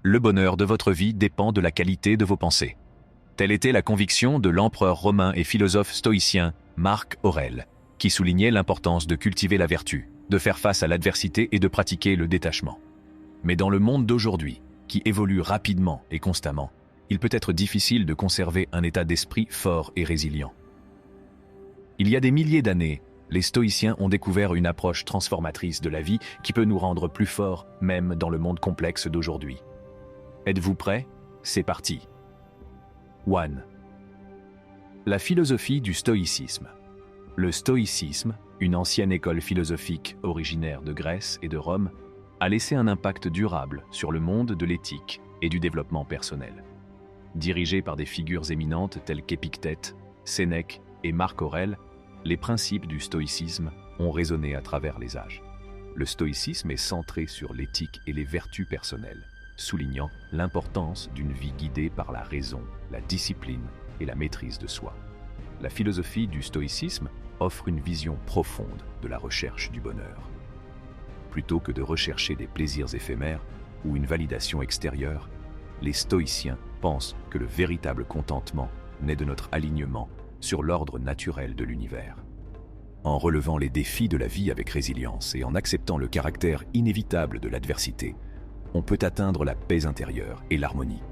Le bonheur de votre vie dépend de la qualité de vos pensées. Telle était la conviction de l'empereur romain et philosophe stoïcien Marc Aurèle, qui soulignait l'importance de cultiver la vertu, de faire face à l'adversité et de pratiquer le détachement. Mais dans le monde d'aujourd'hui, qui évolue rapidement et constamment, il peut être difficile de conserver un état d'esprit fort et résilient. Il y a des milliers d'années, les stoïciens ont découvert une approche transformatrice de la vie qui peut nous rendre plus forts, même dans le monde complexe d'aujourd'hui. Êtes-vous prêts? C'est parti. 1. La philosophie du stoïcisme. Le stoïcisme, une ancienne école philosophique originaire de Grèce et de Rome, a laissé un impact durable sur le monde de l'éthique et du développement personnel. Dirigé par des figures éminentes telles qu'Épictète, Sénèque et Marc Aurèle, les principes du stoïcisme ont résonné à travers les âges. Le stoïcisme est centré sur l'éthique et les vertus personnelles, soulignant l'importance d'une vie guidée par la raison, la discipline et la maîtrise de soi. La philosophie du stoïcisme offre une vision profonde de la recherche du bonheur. Plutôt que de rechercher des plaisirs éphémères ou une validation extérieure, les stoïciens pensent que le véritable contentement naît de notre alignement sur l'ordre naturel de l'univers. En relevant les défis de la vie avec résilience et en acceptant le caractère inévitable de l'adversité, on peut atteindre la paix intérieure et l'harmonie.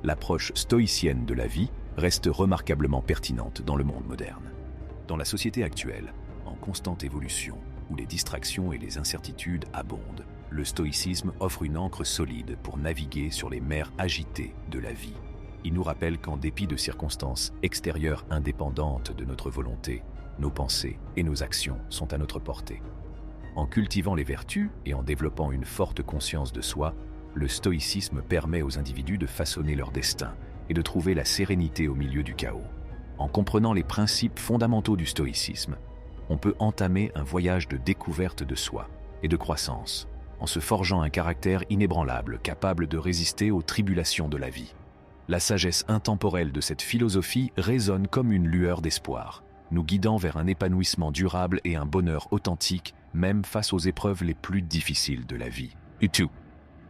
L'approche stoïcienne de la vie reste remarquablement pertinente dans le monde moderne. Dans la société actuelle, en constante évolution, où les distractions et les incertitudes abondent, le stoïcisme offre une ancre solide pour naviguer sur les mers agitées de la vie. Il nous rappelle qu'en dépit de circonstances extérieures indépendantes de notre volonté, nos pensées et nos actions sont à notre portée. En cultivant les vertus et en développant une forte conscience de soi, le stoïcisme permet aux individus de façonner leur destin et de trouver la sérénité au milieu du chaos. En comprenant les principes fondamentaux du stoïcisme, on peut entamer un voyage de découverte de soi et de croissance, en se forgeant un caractère inébranlable capable de résister aux tribulations de la vie. La sagesse intemporelle de cette philosophie résonne comme une lueur d'espoir, nous guidant vers un épanouissement durable et un bonheur authentique, même face aux épreuves les plus difficiles de la vie. 2.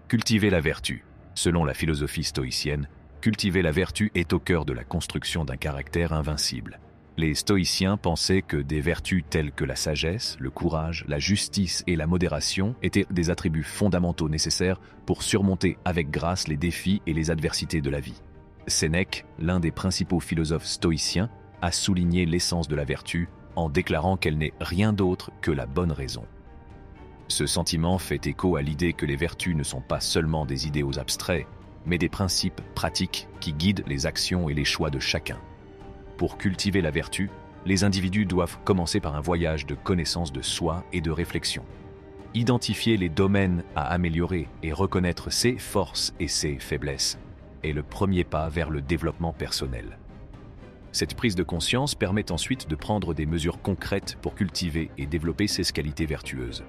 Cultiver la vertu. Selon la philosophie stoïcienne, cultiver la vertu est au cœur de la construction d'un caractère invincible. Les stoïciens pensaient que des vertus telles que la sagesse, le courage, la justice et la modération étaient des attributs fondamentaux nécessaires pour surmonter avec grâce les défis et les adversités de la vie. Sénèque, l'un des principaux philosophes stoïciens, a souligné l'essence de la vertu en déclarant qu'elle n'est rien d'autre que la bonne raison. Ce sentiment fait écho à l'idée que les vertus ne sont pas seulement des idéaux abstraits, mais des principes pratiques qui guident les actions et les choix de chacun. Pour cultiver la vertu, les individus doivent commencer par un voyage de connaissance de soi et de réflexion. Identifier les domaines à améliorer et reconnaître ses forces et ses faiblesses est le premier pas vers le développement personnel. Cette prise de conscience permet ensuite de prendre des mesures concrètes pour cultiver et développer ces qualités vertueuses.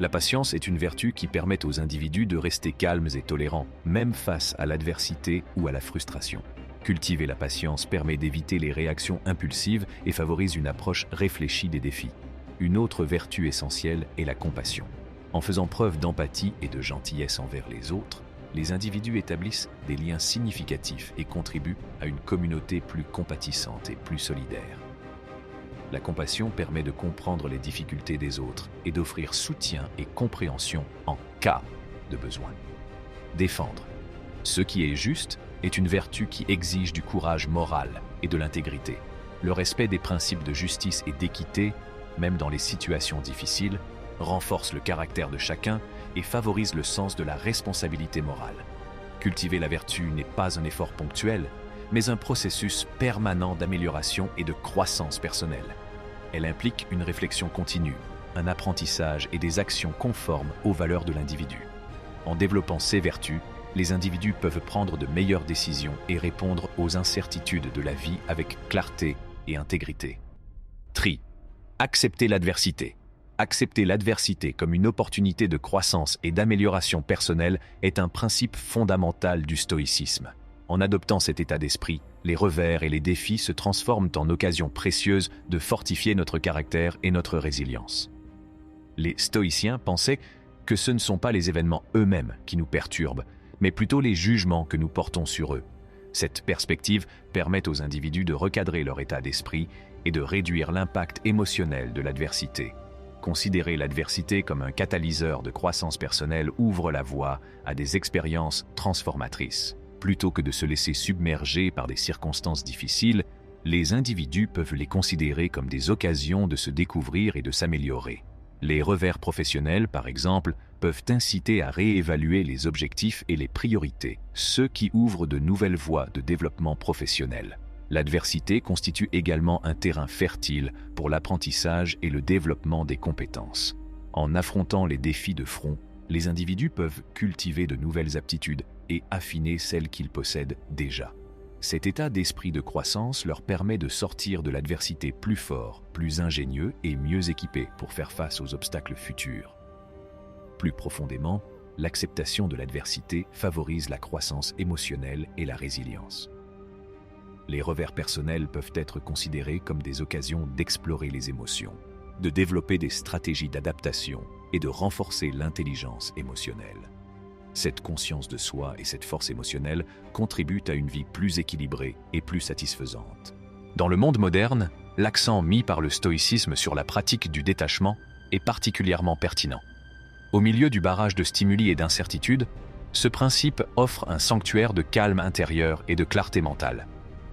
La patience est une vertu qui permet aux individus de rester calmes et tolérants, même face à l'adversité ou à la frustration. Cultiver la patience permet d'éviter les réactions impulsives et favorise une approche réfléchie des défis. Une autre vertu essentielle est la compassion. En faisant preuve d'empathie et de gentillesse envers les autres, les individus établissent des liens significatifs et contribuent à une communauté plus compatissante et plus solidaire. La compassion permet de comprendre les difficultés des autres et d'offrir soutien et compréhension en cas de besoin. Défendre ce qui est juste est une vertu qui exige du courage moral et de l'intégrité. Le respect des principes de justice et d'équité, même dans les situations difficiles, renforce le caractère de chacun et favorise le sens de la responsabilité morale. Cultiver la vertu n'est pas un effort ponctuel, mais un processus permanent d'amélioration et de croissance personnelle. Elle implique une réflexion continue, un apprentissage et des actions conformes aux valeurs de l'individu. En développant ces vertus, les individus peuvent prendre de meilleures décisions et répondre aux incertitudes de la vie avec clarté et intégrité. 3. Accepter l'adversité. Accepter l'adversité comme une opportunité de croissance et d'amélioration personnelle est un principe fondamental du stoïcisme. En adoptant cet état d'esprit, les revers et les défis se transforment en occasions précieuses de fortifier notre caractère et notre résilience. Les stoïciens pensaient que ce ne sont pas les événements eux-mêmes qui nous perturbent, mais plutôt les jugements que nous portons sur eux. Cette perspective permet aux individus de recadrer leur état d'esprit et de réduire l'impact émotionnel de l'adversité. Considérer l'adversité comme un catalyseur de croissance personnelle ouvre la voie à des expériences transformatrices. Plutôt que de se laisser submerger par des circonstances difficiles, les individus peuvent les considérer comme des occasions de se découvrir et de s'améliorer. Les revers professionnels, par exemple, peuvent inciter à réévaluer les objectifs et les priorités, ce qui ouvre de nouvelles voies de développement professionnel. L'adversité constitue également un terrain fertile pour l'apprentissage et le développement des compétences. En affrontant les défis de front, les individus peuvent cultiver de nouvelles aptitudes et affiner celles qu'ils possèdent déjà. Cet état d'esprit de croissance leur permet de sortir de l'adversité plus fort, plus ingénieux et mieux équipés pour faire face aux obstacles futurs. Plus profondément, l'acceptation de l'adversité favorise la croissance émotionnelle et la résilience. Les revers personnels peuvent être considérés comme des occasions d'explorer les émotions, de développer des stratégies d'adaptation et de renforcer l'intelligence émotionnelle. Cette conscience de soi et cette force émotionnelle contribuent à une vie plus équilibrée et plus satisfaisante. Dans le monde moderne, l'accent mis par le stoïcisme sur la pratique du détachement est particulièrement pertinent. Au milieu du barrage de stimuli et d'incertitudes, ce principe offre un sanctuaire de calme intérieur et de clarté mentale.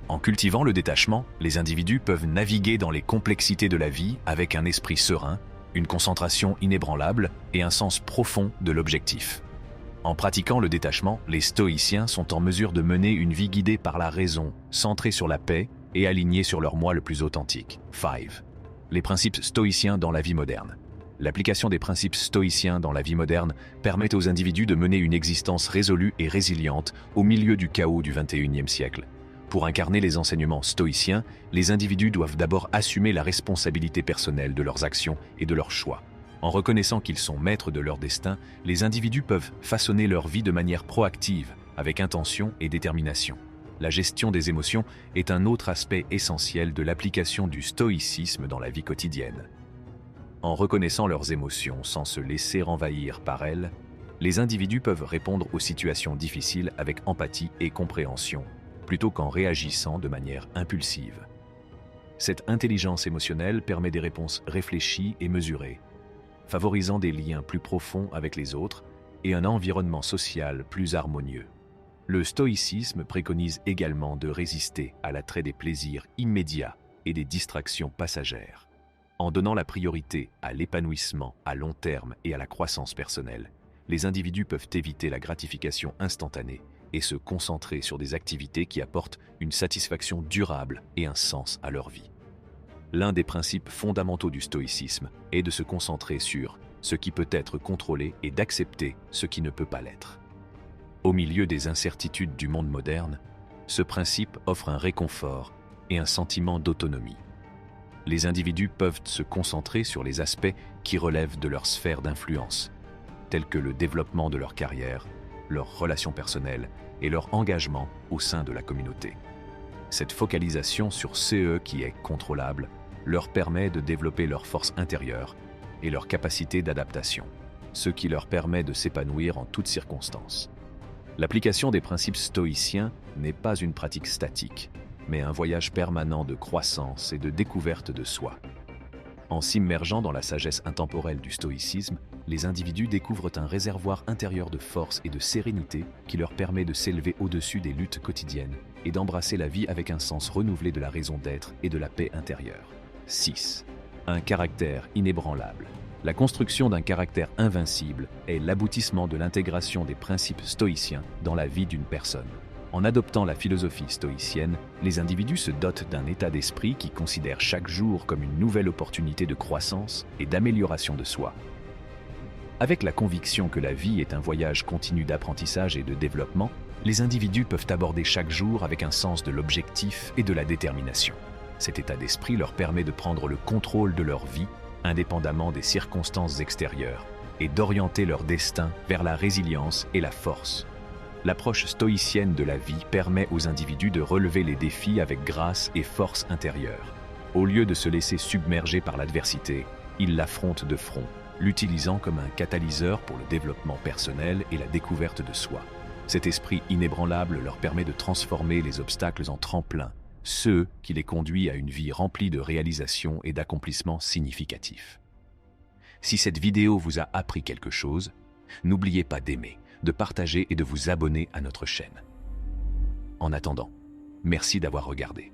En cultivant le détachement, les individus peuvent naviguer dans les complexités de la vie avec un esprit serein, une concentration inébranlable et un sens profond de l'objectif. En pratiquant le détachement, les stoïciens sont en mesure de mener une vie guidée par la raison, centrée sur la paix et alignée sur leur moi le plus authentique. 5. Les principes stoïciens dans la vie moderne. L'application des principes stoïciens dans la vie moderne permet aux individus de mener une existence résolue et résiliente au milieu du chaos du XXIe siècle. Pour incarner les enseignements stoïciens, les individus doivent d'abord assumer la responsabilité personnelle de leurs actions et de leurs choix. En reconnaissant qu'ils sont maîtres de leur destin, les individus peuvent façonner leur vie de manière proactive, avec intention et détermination. La gestion des émotions est un autre aspect essentiel de l'application du stoïcisme dans la vie quotidienne. En reconnaissant leurs émotions sans se laisser envahir par elles, les individus peuvent répondre aux situations difficiles avec empathie et compréhension, plutôt qu'en réagissant de manière impulsive. Cette intelligence émotionnelle permet des réponses réfléchies et mesurées, favorisant des liens plus profonds avec les autres et un environnement social plus harmonieux. Le stoïcisme préconise également de résister à l'attrait des plaisirs immédiats et des distractions passagères. En donnant la priorité à l'épanouissement à long terme et à la croissance personnelle, les individus peuvent éviter la gratification instantanée et se concentrer sur des activités qui apportent une satisfaction durable et un sens à leur vie. L'un des principes fondamentaux du stoïcisme est de se concentrer sur ce qui peut être contrôlé et d'accepter ce qui ne peut pas l'être. Au milieu des incertitudes du monde moderne, ce principe offre un réconfort et un sentiment d'autonomie. Les individus peuvent se concentrer sur les aspects qui relèvent de leur sphère d'influence, tels que le développement de leur carrière, leurs relations personnelles et leur engagement au sein de la communauté. Cette focalisation sur ce qui est contrôlable leur permet de développer leur force intérieure et leur capacité d'adaptation, ce qui leur permet de s'épanouir en toutes circonstances. L'application des principes stoïciens n'est pas une pratique statique, mais un voyage permanent de croissance et de découverte de soi. En s'immergeant dans la sagesse intemporelle du stoïcisme, les individus découvrent un réservoir intérieur de force et de sérénité qui leur permet de s'élever au-dessus des luttes quotidiennes et d'embrasser la vie avec un sens renouvelé de la raison d'être et de la paix intérieure. 6. Un caractère inébranlable. La construction d'un caractère invincible est l'aboutissement de l'intégration des principes stoïciens dans la vie d'une personne. En adoptant la philosophie stoïcienne, les individus se dotent d'un état d'esprit qui considère chaque jour comme une nouvelle opportunité de croissance et d'amélioration de soi. Avec la conviction que la vie est un voyage continu d'apprentissage et de développement, les individus peuvent aborder chaque jour avec un sens de l'objectif et de la détermination. Cet état d'esprit leur permet de prendre le contrôle de leur vie, indépendamment des circonstances extérieures, et d'orienter leur destin vers la résilience et la force. L'approche stoïcienne de la vie permet aux individus de relever les défis avec grâce et force intérieure. Au lieu de se laisser submerger par l'adversité, ils l'affrontent de front, l'utilisant comme un catalyseur pour le développement personnel et la découverte de soi. Cet esprit inébranlable leur permet de transformer les obstacles en tremplins, ceux qui les conduit à une vie remplie de réalisations et d'accomplissements significatifs. Si cette vidéo vous a appris quelque chose, n'oubliez pas d'aimer, de partager et de vous abonner à notre chaîne. En attendant, merci d'avoir regardé.